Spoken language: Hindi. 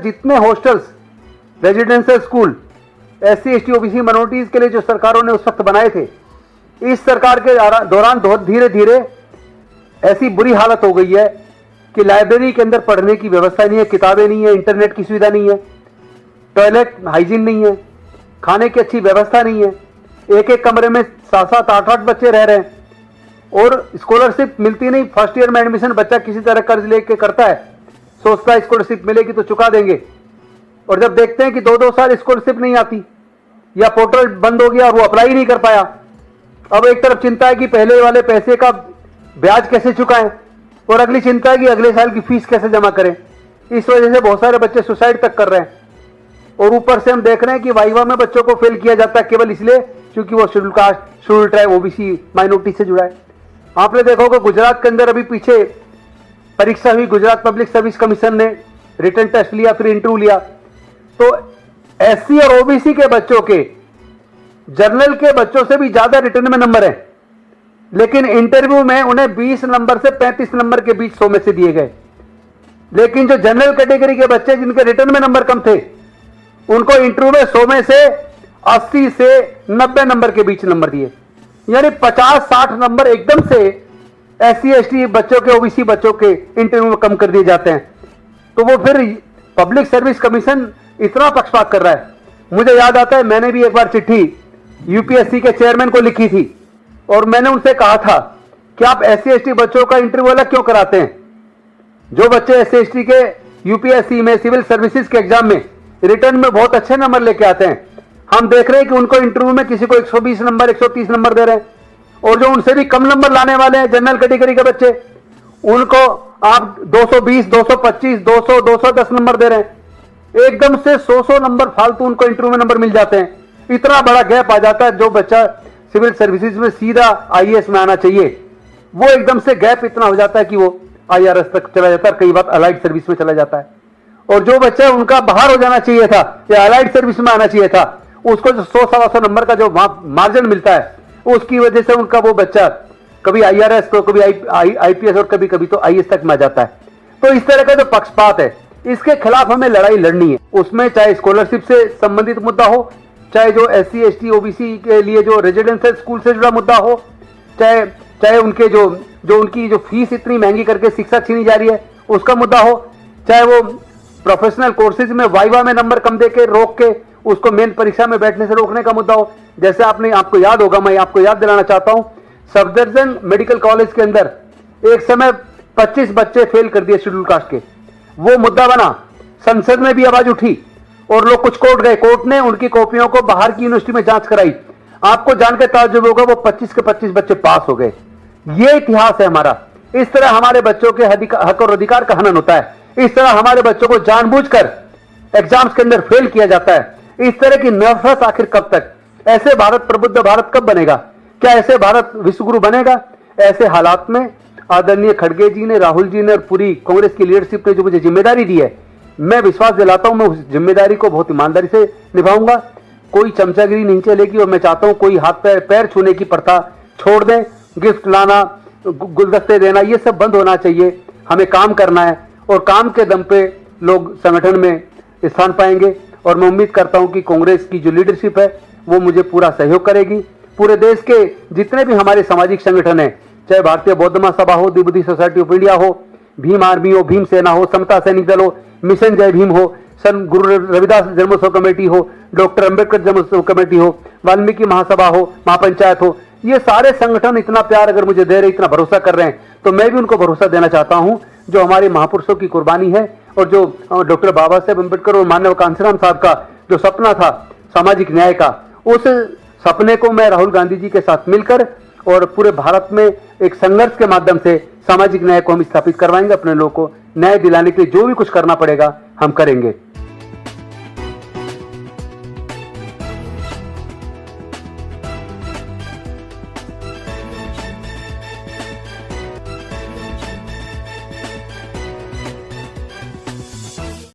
जितने hostels, residential school SC ST OBC minorities के लिए जो सरकारों ने उस वक्त बनाए थे, इस सरकार के दौरान बहुत धीरे धीरे ऐसी बुरी हालत हो गई है कि लाइब्रेरी के अंदर पढ़ने की व्यवस्था नहीं है, किताबें नहीं है, इंटरनेट की सुविधा नहीं है, टॉयलेट हाइजीन नहीं है, खाने की अच्छी व्यवस्था नहीं है, एक एक कमरे में 7-7 8-8 बच्चे रह रहे हैं और स्कॉलरशिप मिलती नहीं। फर्स्ट ईयर में एडमिशन बच्चा किसी तरह कर्ज लेके करता है, सोचता है स्कॉलरशिप मिलेगी तो चुका देंगे, और जब देखते हैं कि 2-2 साल स्कॉलरशिप नहीं आती या पोर्टल बंद हो गया और वो अप्लाई नहीं कर पाया, अब एक तरफ चिंता है कि पहले वाले पैसे का ब्याज कैसे चुकाएं और अगली चिंता है कि अगले साल की फीस कैसे जमा करें। इस वजह से बहुत सारे बच्चे सुसाइड तक कर रहे हैं। और ऊपर से हम देख रहे हैं कि वाइवा में बच्चों को फेल किया जाता है केवल इसलिए क्योंकि वो schedule caste, schedule tribe, OBC minority से जुड़ा है। आपने देखा होगा गुजरात के अंदर अभी पीछे परीक्षा हुई, गुजरात पब्लिक सर्विस कमीशन ने रिटन टेस्ट लिया, फिर इंटरव्यू लिया, तो SC और OBC के बच्चों के जनरल के बच्चों से भी ज्यादा रिटर्न में नंबर है, लेकिन इंटरव्यू में उन्हें 20 नंबर से 35 नंबर के बीच 100 में से दिए गए। लेकिन जो जनरल कैटेगरी के बच्चे जिनके रिटर्न में नंबर कम थे, उनको इंटरव्यू में 100 में से 80 से 90 नंबर के बीच नंबर दिए, यानी 50-60 नंबर एकदम से SC ST बच्चों के, OBC बच्चों के इंटरव्यू में कम कर दिए जाते हैं। तो वो फिर पब्लिक सर्विस कमीशन इतना पक्षपात कर रहा है। मुझे याद आता है, मैंने भी एक बार चिट्ठी UPSC के चेयरमैन को लिखी थी और मैंने उनसे कहा था कि आप SC ST बच्चों का इंटरव्यू अलग क्यों कराते हैं। जो बच्चे SC ST के UPSC में सिविल सर्विसेज के एग्जाम में रिटर्न में बहुत अच्छे नंबर लेके आते हैं, हम देख रहे हैं कि उनको इंटरव्यू में किसी को 120 नंबर, 130 नंबर दे रहे हैं, और जो उनसे भी कम नंबर लाने वाले हैं जनरल कैटेगरी के बच्चे, उनको आप 220, 225, 200, 210 नंबर दे रहे हैं। एकदम से 100 नंबर फालतू उनको इंटरव्यू में नंबर मिल जाते हैं। इतना बड़ा गैप आ जाता है। जो बच्चा सिविल सर्विसेज में सीधा IAS में आना चाहिए, वो एकदम से गैप इतना हो जाता है कि वो IRS तक चला जाता है, कई बार अलाइड सर्विस में चला जाता है। और जो बच्चा उनका बाहर हो जाना चाहिए था या अलाइड सर्विस में आना चाहिए था, उसको जो 100-125 नंबर का जो मार्जिन मिलता है, उसकी वजह से उनका वो बच्चा कभी IRS तो कभी IPS और कभी कभी तो IAS तक में आ जाता है। तो इस तरह का जो पक्षपात है, इसके खिलाफ हमें लड़ाई लड़नी है। उसमें चाहे स्कॉलरशिप से संबंधित मुद्दा हो, चाहे जो SC ST OBC के लिए जो रेजिडेंशियल स्कूल से जुड़ा मुद्दा हो, चाहे उनके जो उनकी जो फीस इतनी महंगी करके शिक्षा छीनी जा रही है उसका मुद्दा हो, चाहे वो प्रोफेशनल कोर्सेज में वाइवा में नंबर कम देके रोक के उसको मेन परीक्षा में बैठने से रोकने का मुद्दा हो। जैसे आपको याद होगा, मैं आपको याद दिलाना चाहता हूं, सफदरजंग मेडिकल कॉलेज के अंदर एक समय 25 बच्चे फेल कर दिए शेड्यूल कास्ट के। वो मुद्दा बना, संसद में भी आवाज उठी और लोग कुछ कोर्ट गए, कोर्ट ने उनकी कॉपियों को बाहर की यूनिवर्सिटी में जांच कराई। आपको जानकर ताज्जुब होगा, वो 25 के 25 बच्चे पास हो गए। ये इतिहास है हमारा। इस तरह हमारे बच्चों के हक और अधिकार का हनन होता है। इस तरह हमारे बच्चों को जानबूझकर एग्जाम्स के अंदर फेल किया जाता है। इस तरह की नफरत आखिर कब तक? ऐसे भारत, प्रबुद्ध भारत कब बनेगा? क्या ऐसे भारत विश्वगुरु बनेगा? ऐसे हालात में आदरणीय खड़गे जी ने, राहुल जी ने और पूरी कांग्रेस की लीडरशिप ने जो मुझे जिम्मेदारी दी है, मैं विश्वास दिलाता हूं मैं उस जिम्मेदारी को बहुत ईमानदारी से निभाऊंगा। कोई चमचागिरी नहीं चलेगी और मैं चाहता हूं कोई हाथ पैर छूने की प्रथा छोड़ दें। गिफ्ट लाना, गुलदस्ते देना, ये सब बंद होना चाहिए। हमें काम करना है और काम के दम पे लोग संगठन में स्थान पाएंगे। और मैं उम्मीद करता हूं कि कांग्रेस की जो लीडरशिप है वो मुझे पूरा सहयोग करेगी। पूरे देश के जितने भी हमारे सामाजिक संगठन हैं, चाहे भारतीय बौद्ध महासभा हो, दी बुद्धि सोसाइटी ऑफ इंडिया हो, भीम आर्मी हो, भीम सेना हो, समता सैनिक दल हो, मिशन जय भीम हो, सन गुरु रविदास जन्मोत्सव कमेटी हो, डॉक्टर अंबेडकर जन्मोत्सव कमेटी हो, वाल्मीकि महासभा हो, महापंचायत हो, ये सारे संगठन इतना प्यार अगर मुझे दे रहे, इतना भरोसा कर रहे हैं, तो मैं भी उनको भरोसा देना चाहता हूं। जो हमारे महापुरुषों की कुर्बानी है और जो डॉक्टर बाबा साहेब अम्बेडकर और माननीय कांशीराम साहब का जो सपना था सामाजिक न्याय का, उस सपने को मैं राहुल गांधी जी के साथ मिलकर और पूरे भारत में एक संघर्ष के माध्यम से सामाजिक न्याय को हम स्थापित करवाएंगे। अपने लोगों को न्याय दिलाने के लिए जो भी कुछ करना पड़ेगा हम करेंगे।